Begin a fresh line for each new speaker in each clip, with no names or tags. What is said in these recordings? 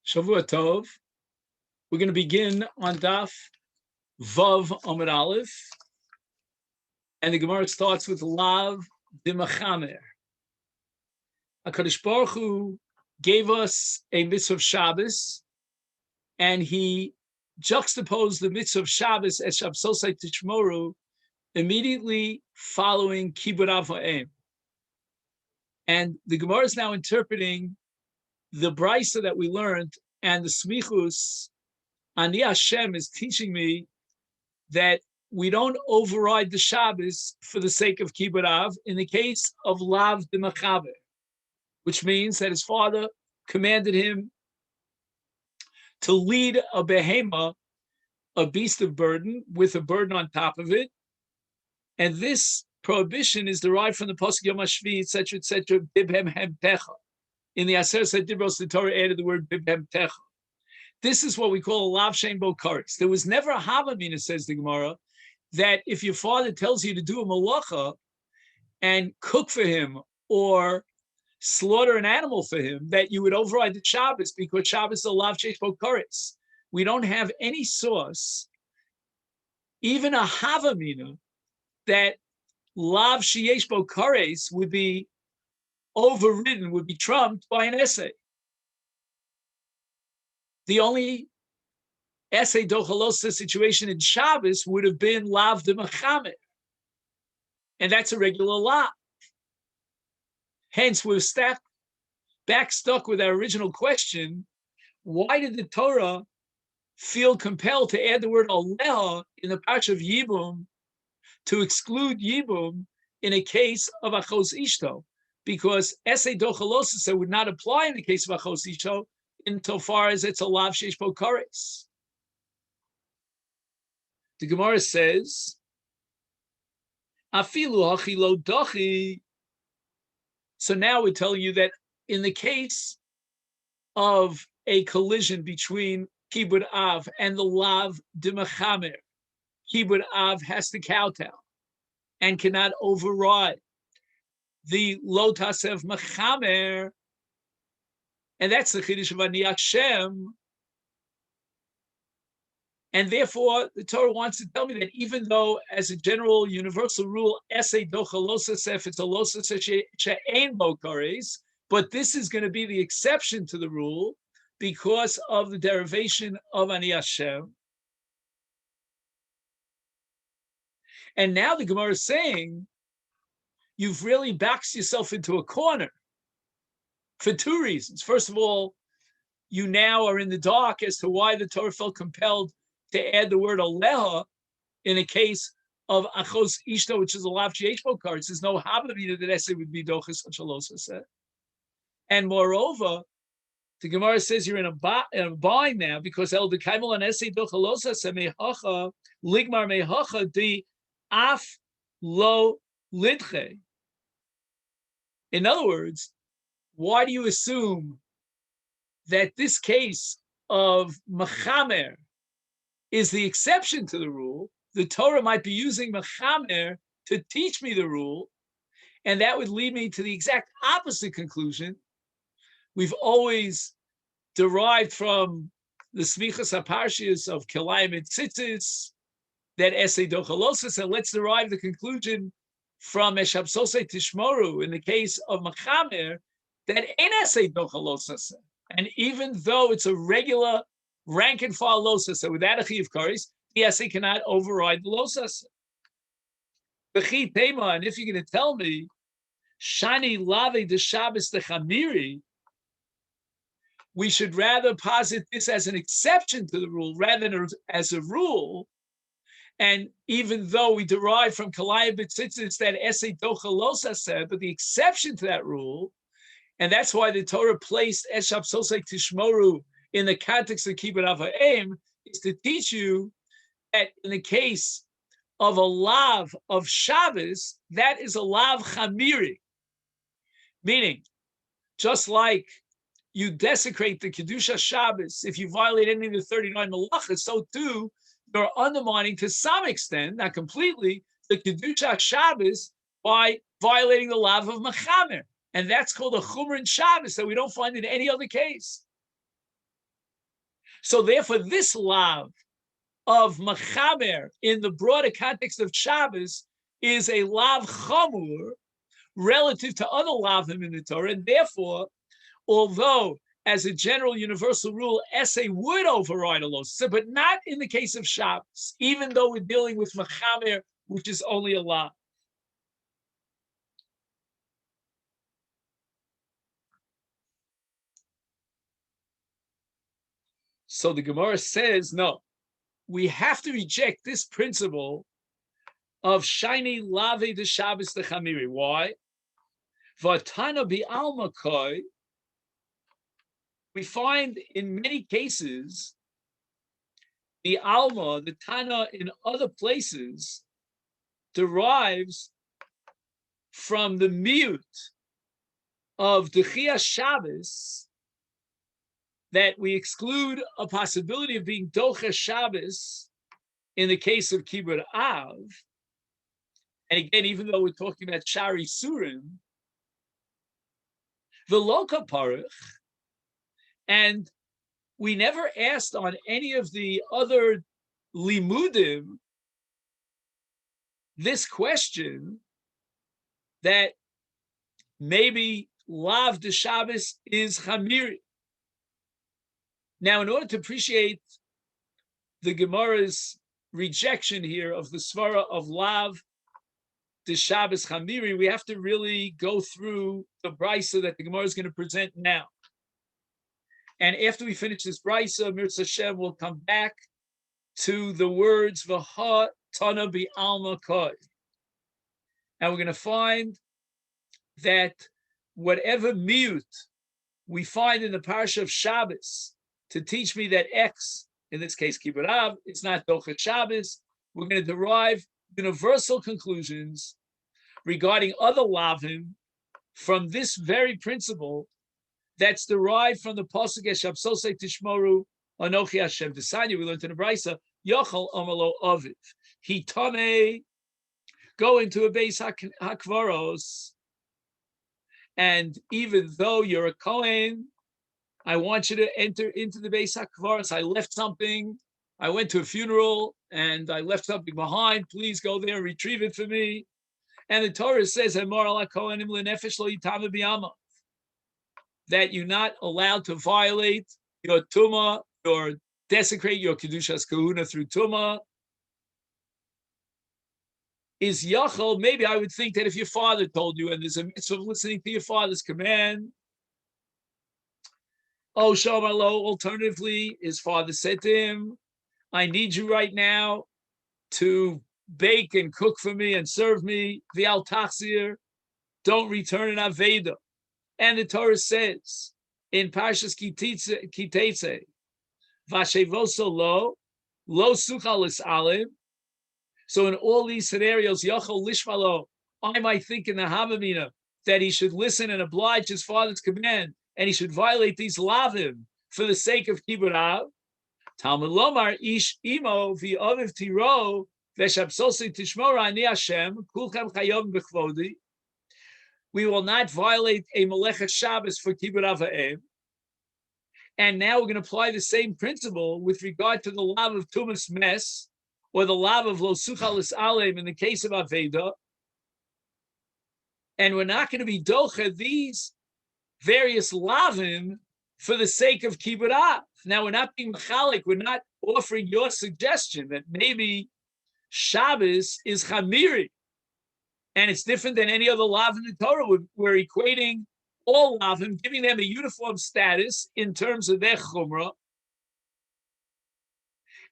Shavua Tov. We're going to begin on Daf Vav Amud Aleph, and the Gemara starts with Lav D'Machamer. HaKadosh Baruch Hu gave us a mitzvah of Shabbos, and he juxtaposed the mitzvah of Shabbos as Shabsosai Tishmoru immediately following Kibud Av Ha'em. And the Gemara is now interpreting the brisa that we learned, and the smichus. Ani Hashem is teaching me that we don't override the Shabbos for the sake of Kibud Av in the case of Lav D'Machaber, which means that his father commanded him to lead a behema, a beast of burden, with a burden on top of it. And this prohibition is derived from the Pasuk Yom HaShvi, etc., Bibhem Hemtecha. In the Aseret Dibros, the Torah added the word Bibhem Techa. This is what we call a Lav Shein Bo Kares. There was never a Havamina, says the Gemara, that if your father tells you to do a malacha and cook for him or slaughter an animal for him, that you would override the Shabbos because Shabbos is a Lav Shein Bo Kares. We don't have any source, even a Havamina, that Lav Sheyesh Bo Kares would be overridden, would be trumped by an essay. The only essay dochalosa situation in Shabbos would have been Lav D'Machamer, and that's a regular lav. Hence, we're stuck with our original question: why did the Torah feel compelled to add the word Aleha in the parsha of Yibum to exclude Yibum in a case of Achos Ishto? Because essay dochalosa would not apply in the case of Achos Ishto, insofar as it's a Lav Sheish Bo Kares. The Gemara says, Afilu hachi lo dochi. So now we're telling you that in the case of a collision between Kibud Av and the Lav D'Machamer, Kibud Av has to kowtow and cannot override the Lo Tasev Machamer. And that's the Chiddush of Ani Hashem. And therefore, the Torah wants to tell me that even though, as a general universal rule, essay dochalosasef, it's a losasef she'ein bo kares, but this is going to be the exception to the rule because of the derivation of Ani Hashem. And now the Gemara is saying, you've really boxed yourself into a corner for two reasons. First of all, you now are in the dark as to why the Torah felt compelled to add the word Aleha in a case of Achos Ishto, which is a Lav Sheyesh Bo Kares. There's no Havamina that essay would be Dochas Shalosa. And moreover, the Gemara says you're in a bind now because El Dekaimel and essay Dochalosa Mehacha Ligmar Mehacha Di Af Lo Lidche. In other words, why do you assume that this case of Machamer is the exception to the rule? The Torah might be using Machamer to teach me the rule, and that would lead me to the exact opposite conclusion. We've always derived from the Smichas HaParshias of Kilayim and Tzitzis that Essay Dochalosa said, let's derive the conclusion from Eshabsosei Tishmoru in the case of Machamer, that ain't essay dochalosasa. And even though it's a regular rank and file losasa without a chi of kares, the essay cannot override the losasa. B'chi tema, and if you're going to tell me, shani lave de Shabbos de chamiri, we should rather posit this as an exception to the rule rather than as a rule. And even though we derive from Kalayim B'tzitzis that essay dochalosasa, but the exception to that rule, and that's why the Torah placed Eshab Sosek Tishmoru in the context of Kibud Av Ha'em, is to teach you that in the case of a lav of Shabbos, that is a lav chamiri. Meaning, just like you desecrate the Kedusha Shabbos if you violate any of the 39 malachas, so too you're undermining to some extent, not completely, the Kedusha Shabbos by violating the lav of Machamer. And that's called a Chumran Shabbos that we don't find in any other case. So therefore, this lav of machaber in the broader context of Shabbos is a lav chamur relative to other lavim in the Torah, and therefore, although as a general universal rule, essay would override a losa, but not in the case of Shabbos, even though we're dealing with machaber, which is only a lav. So the Gemara says, no, we have to reject this principle of shiny lave de Shabbos de Chamiri. Why? Vatana bi alma koi. We find in many cases the alma, the Tana in other places, derives from the miut of Dechia Shabbos, that we exclude a possibility of being Docha Shabbos in the case of Kibbutz Av. And again, even though we're talking about Shari Surim, the Loka Paruch, and we never asked on any of the other limudim this question that maybe Lav de Shabbos is Chamiri. Now, in order to appreciate the Gemara's rejection here of the svara of Lav de Shabbos Chamiri, we have to really go through the brisa that the Gemara is going to present now. And after we finish this brisa, Mirza Hashem will come back to the words V'ha Tana bi Alma Koi. And we're going to find that whatever miut we find in the parsha of Shabbos to teach me that X, in this case Kibbutz Av, it's not Dochet Shabbos, we're going to derive universal conclusions regarding other lavim from this very principle that's derived from the pasuk Eshabsosei Tishmoru Anochi Hashem Desanya. We learned in the brisa Yochel Omalo Aviv. He tame, go into a base hakvaros, and even though you're a Kohen, I want you to enter into the base hakvaros. I left something. I went to a funeral and I left something behind. Please go there and retrieve it for me. And the Torah says, that you're not allowed to violate your tumah or desecrate your kedushas kahuna through tumah. Is yachol, maybe I would think that if your father told you, and there's a mitzvah of listening to your father's command, oh, Shalom Alo, alternatively, his father said to him, I need you right now to bake and cook for me and serve me, v'al tachzir, don't return an aveda. And the Torah says in Parshas Kitetse, Vashevoso lo suchalis alim. So in all these scenarios, Yachol Lishmalo, I might think in the Havamina that he should listen and oblige his father's command, and he should violate these lavim for the sake of Kibbutz Av. Talmud Lomar ish imo v'oviv tiro v'shabsosi tishmor ani Hashem kulchem chayom b'chvodi. We will not violate a Melechet Shabbos for Kibbutz Av Ha'em. And now we're going to apply the same principle with regard to the lav of Tumas Mes, or the lav of Lo Suchalis Alem in the case of Aveda. And we're not going to be docha these various lavim for the sake of Kibbutz Av. Now we're not being machalik, we're not offering your suggestion that maybe Shabbos is Chamiri, and it's different than any other lav in the Torah. We're equating all lavim, giving them a uniform status in terms of their chumrah.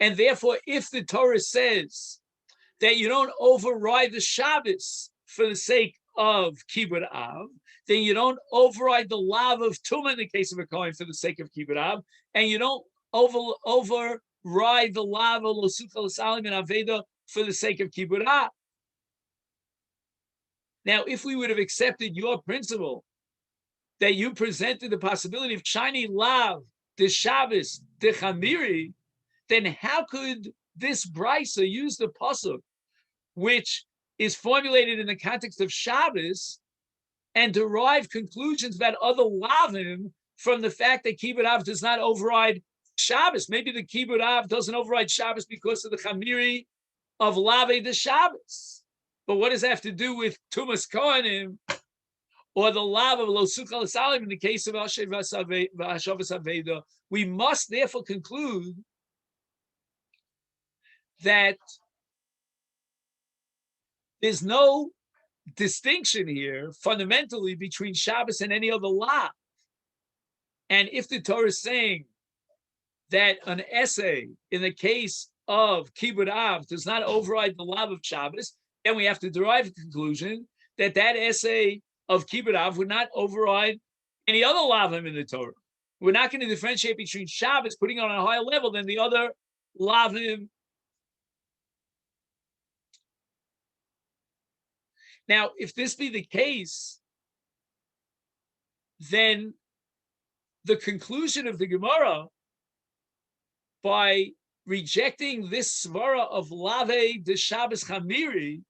And therefore, if the Torah says that you don't override the Shabbos for the sake of Kibbutz Av, then you don't override the lav of Tumah in the case of a Kohen for the sake of Kibbutz Av, and you don't override the lav of Lo Suchalis Alem and Aveda for the sake of Kibbutz Av. Now, if we would have accepted your principle that you presented the possibility of shiny lav, the Shabbos, the Chamiri, then how could this brisa use the pasuk, which is formulated in the context of Shabbos, and derive conclusions about other lavim from the fact that Kibbutz Av does not override Shabbos. Maybe the Kibbud Av doesn't override Shabbos because of the Chamiri of Lave the Shabbos. But what does that have to do with Tumas Kohanim or the Lav of Lo Sukkah Salim in the case of Hashavas Aveda? We must therefore conclude that there's no distinction here fundamentally between Shabbos and any other Lav. And if the Torah is saying that an essay in the case of Kibbud Av does not override the Lav of Shabbos, then we have to derive a conclusion that that essay of Kibbud Av would not override any other Lavim in the Torah. We're not going to differentiate between Shabbos, putting it on a higher level than the other Lavim. Now, if this be the case, then the conclusion of the Gemara, by rejecting this svara of Lave de Shabbos Chamiri,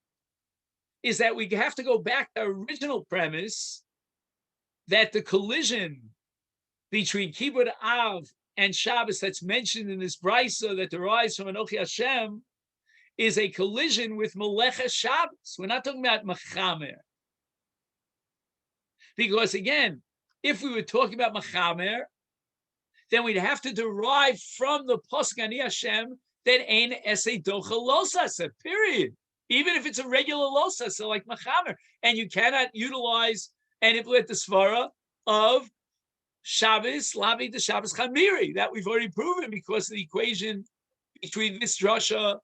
is that we have to go back to the original premise that the collision between Kibbud Av and Shabbos that's mentioned in this brisa that derives from Anochi Hashem is a collision with Meleches Shabbos. We're not talking about Machamer. Because again, if we were talking about Machamer, then we'd have to derive from the Pasuk Ani Hashem that Ein Esei Docha Losasa, period. Even if it's a regular Losasa like Machamer. And you cannot utilize and implement the Svara of Shabbos, Lavi the Shabbos Chamiri. That we've already proven because of the equation between this drasha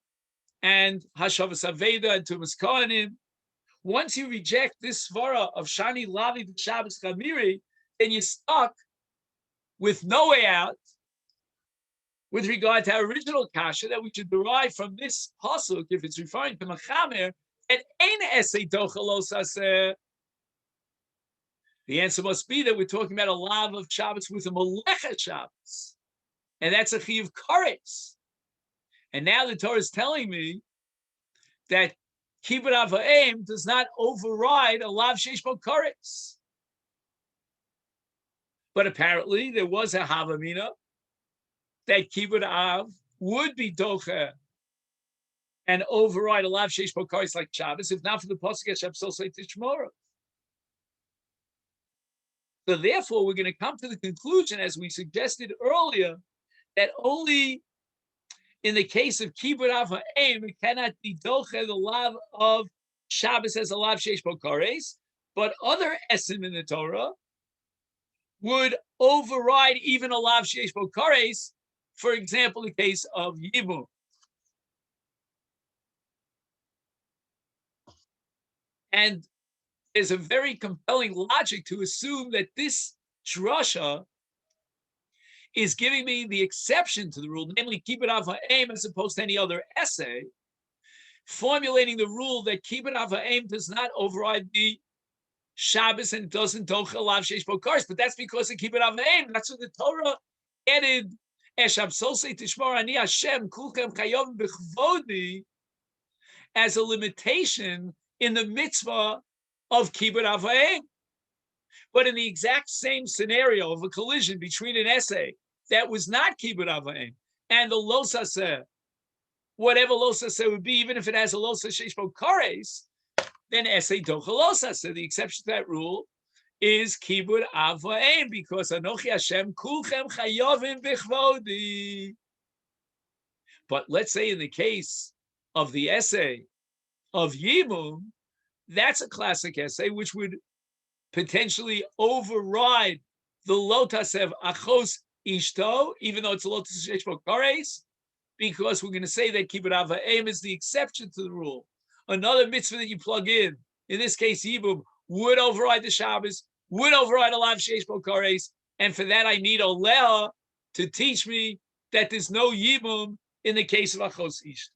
and Hashavas Aveda and Tumas Kohanim. Once you reject this svara of Shani Lavi the Shabbos Chamiri, then you're stuck with no way out with regard to our original kasha that we should derive from this pasuk, if it's referring to Machamer, and Ein Esei Docha Losaseh. The answer must be that we're talking about a lav of Shabbos with a Melecha Shabbos, and that's a chiyuv kares. And now the Torah is telling me that Kibbud Av Ha'em does not override a lav sheish bo kares. But apparently there was a havamina that Kibbud Av would be docha and override a lav sheish bo kares like Shabbos, if not for the pasuk Hashem Sosei Tishmorah. So therefore, we're going to come to the conclusion, as we suggested earlier, that only in the case of Kibbud Av Ha'em, it cannot be docha the lav of Shabbos as a lav sheish bo kares, but other esim in the Torah would override even a lav sheish bo kares. For example, the case of Yevamot. And there's a very compelling logic to assume that this drasha is giving me the exception to the rule, namely Kibbud Av Ha'em as opposed to any other essay, formulating the rule that Kibbud Av Ha'em does not override the Shabbos and doesn't docha lav sheish bo kares. But that's because of Kibbud Av Ha'em. That's what the Torah added. Esham Sosei Tishmor Ani Hashem Kulchem Chayov B'Chvodi as a limitation in the mitzvah of Kibbud Av Ha'em. But in the exact same scenario of a collision between an essay that was not Kibbud Av Ha'em and the losaseh, whatever losaseh would be, even if it has a losaseh sheish bo kares, then essay docha losaseh. The exception to that rule is Kibbud Av Ha'em, because Anochi Hashem kulchem chayovim b'chvodi. But let's say in the case of the essay of Yibum, that's a classic essay which would potentially override the lotas of achos ishto, even though it's a lotas sheish bo kares, because we're going to say that Kibbud Av Ha'em is the exception to the rule. Another mitzvah that you plug in this case Yibum, would override the Shabbos, would override a lav sheish bo kares, and for that I need Oleh to teach me that there's no Yibum in the case of achos ishto.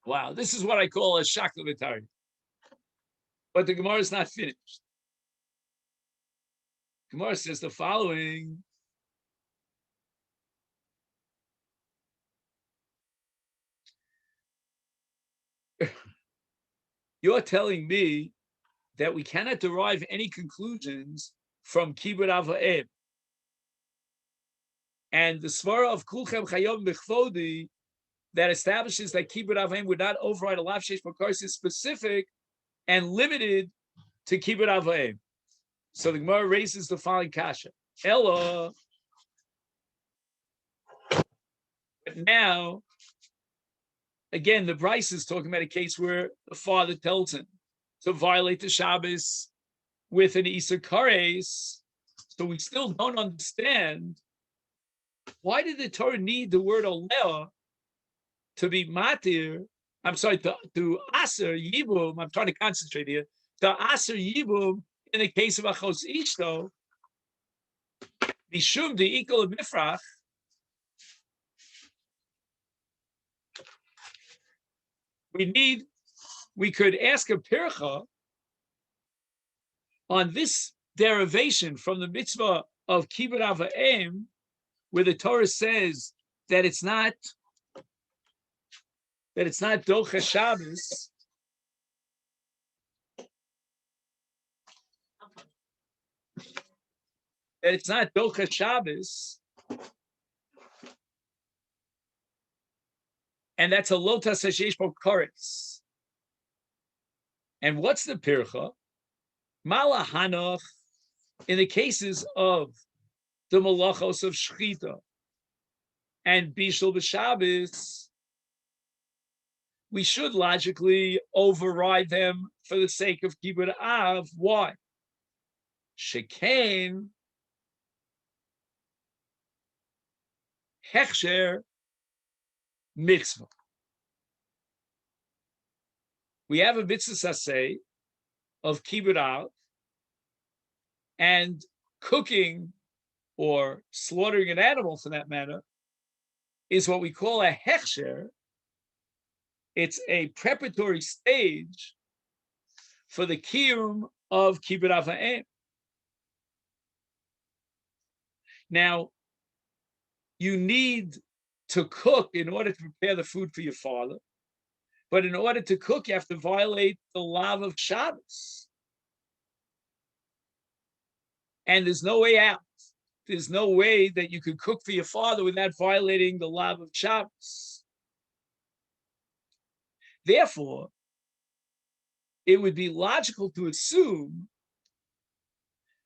Wow, this is what I call a shakla v'tari. But the Gemara is not finished. Gemara says the following. You're telling me that we cannot derive any conclusions from Kibbut Avaim. And the svara of Kulchem Chayom Bechvodi that establishes that Kibbut Avaim would not override a lav sheish b'karsa is specific and limited to Kibbut Avaim. So the Gemara raises the following kasha. Ella. But now, again, the Bryce is talking about a case where the father tells him to violate the Shabbos with an Isur Kares. So we still don't understand why did the Torah need the word Oleh to be matir? I'm sorry, to aser yibum. I'm trying to concentrate here. To aser yibum in the case of achos ishto, mishum de ikol mifrach. We could ask a pircha on this derivation from the mitzvah of kibbut ava'im, where the Torah says that it's not docha Shabbos. That it's not docha Shabbos, and that's a lotas hashesh bo karetz. And what's the pircha? Malahanach, in the cases of the malachos of shchita and bishul b'Shabbos, we should logically override them for the sake of kibbut av. Why? Shekain hechsher mitzvah. We have a mitzvah saseh of kibbut av, and cooking or slaughtering an animal, for that matter, is what we call a hechsher. It's a preparatory stage for the kiyum of kibbut ava'im. Now, you need to cook in order to prepare the food for your father, but in order to cook, you have to violate the law of Shabbos. And there's no way out. There's no way that you could cook for your father without violating the law of Shabbos. Therefore, it would be logical to assume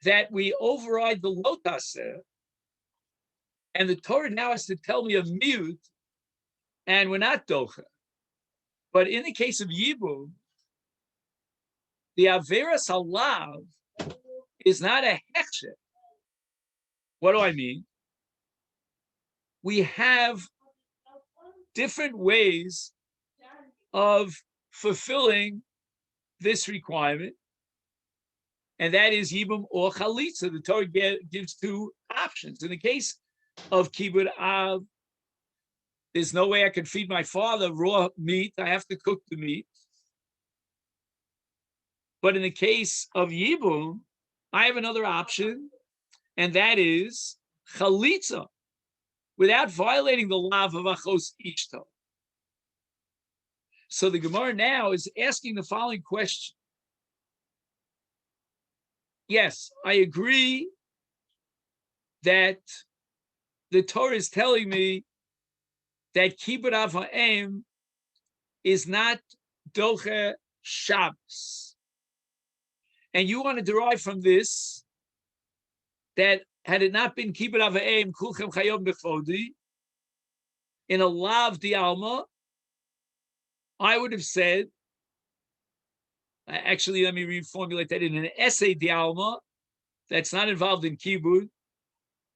that we override the lotaseh, and the Torah now has to tell me a mute, and we're not docha. But in the case of Yibum, the Averas Halav is not a hechsher. What do I mean? We have different ways of fulfilling this requirement, and that is Yibum or Chalitza. The Torah gives two options. In the case of Kibbut Av, there's no way I can feed my father raw meat. I have to cook the meat. But in the case of Yibum, I have another option, and that is Chalitza, without violating the law of Achos Ishto. So the Gemara now is asking the following question. Yes, I agree that the Torah is telling me that Kibbut Ava'im is not Doche Shabbos. And you want to derive from this that had it not been Kibbut Ava'im, Kulchem Chayom Bechvodi, in a Lav Di Alma, I would have said, actually, let me reformulate that, in an essay Di Alma that's not involved in Kibbut,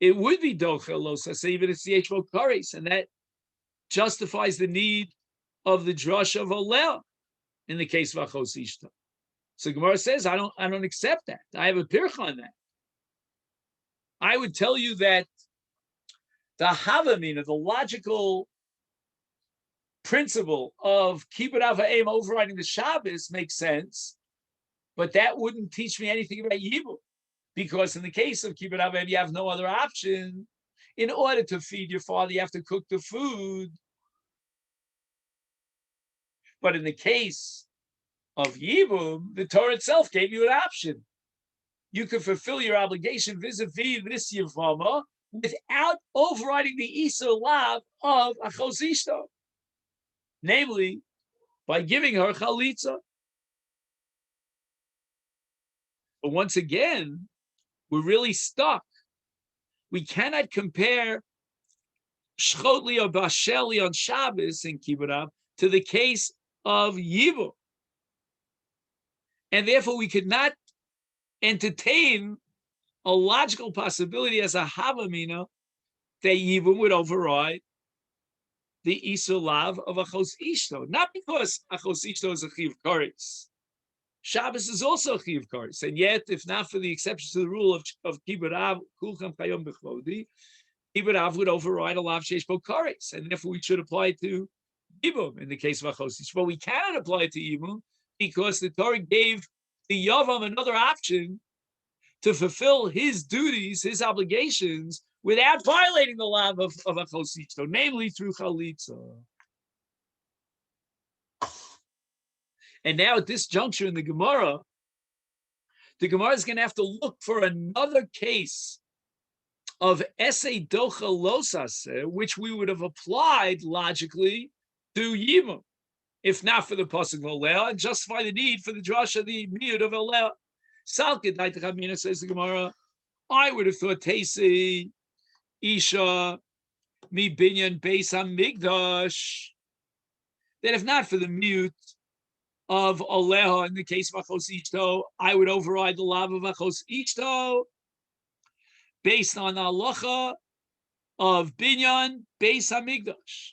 it would be Docha Losa, even if it's the H. Kares, and that justifies the need of the drush of Oleh in the case of Achos Ishta. So Gemara says, I don't accept that. I have a pircha on that. I would tell you that the Havamina, the logical principle of Kibbut Ava'im overriding the Shabbos makes sense, but that wouldn't teach me anything about Yibum, because in the case of Kibbut Ava'im, you have no other option. In order to feed your father, you have to cook the food. But in the case of Yibum, the Torah itself gave you an option. you can fulfill your obligation vis-a-vis this Yevamot without overriding the Isur Lav of Achos Ishto, namely by giving her Chalitza. But once again, we're really stuck. We cannot compare Shchotli or Basheli on Shabbos in Kibbutz to the case of Yibum. And therefore, we could not entertain a logical possibility as a Havamina that Yibum would override the Isur Lav of Achos Ishto. Not because Achos Ishto is a Chiv Kares. Shabbos is also a Chiv Kares. And yet, if not for the exception to the rule of Kibbutz Av, Kulchem Chayom Bechvodi, Kibbutz Av would override a Lav Sheish Bo Kares. And therefore, we should apply it to Yibum in the case of Achos Ishto. But we cannot apply it to Yibum because the Torah gave the Yavam another option to fulfill his duties, his obligations, without violating the law of Achos Ishto, namely through Chalitza. And now at this juncture in the Gemara is going to have to look for another case of Esei Docha Losase, which we would have applied logically to Yibum, if not for the Pasuk of Oleh, and justify the need for the drasha, the miyud of Oleh. Salkid Daitachamina, says the Gemara, I would have thought Tesi Isha Mi Binyan Beis HaMikdash, that if not for the mute of Oleha in the case of Achos Ishto, I would override the law of Achos Ishto based on the halacha of Binyan Beis HaMikdash,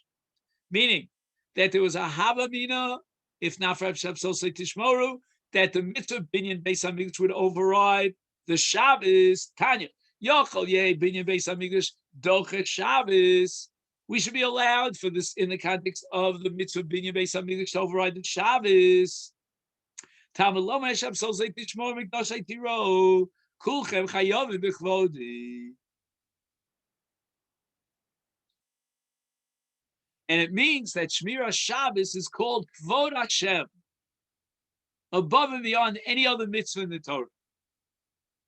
meaning that there was a Havamina, if not for Shalsei Tishmoru, that the mitzvah Binyan Beis HaMikdash would override the Shabbos. Tanya, Yochel Yeh Binyan Beis HaMikdash Dochet Shabbos. We should be allowed for this in the context of the mitzvah Binyan Beis HaMikdash to override the Shabbos. Talmud Lo Mesham Shalsei Tishmoru Mikdash Tiro Kulchem Chayovim Bechvodi. And it means that Shmira Shabbos is called Kvod Hashem, above and beyond any other mitzvah in the Torah.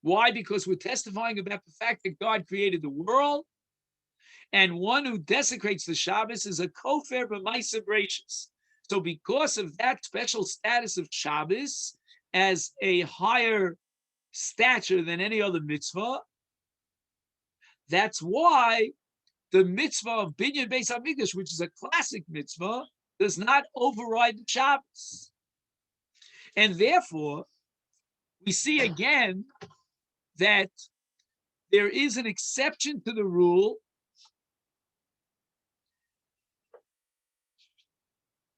Why? Because we're testifying about the fact that God created the world, and one who desecrates the Shabbos is a kofer b'maisa bracious. So because of that special status of Shabbos as a higher stature than any other mitzvah, that's why the mitzvah of Binyan Beis HaMikdash, which is a classic mitzvah, does not override the Shabbos. And therefore, we see again that there is an exception to the rule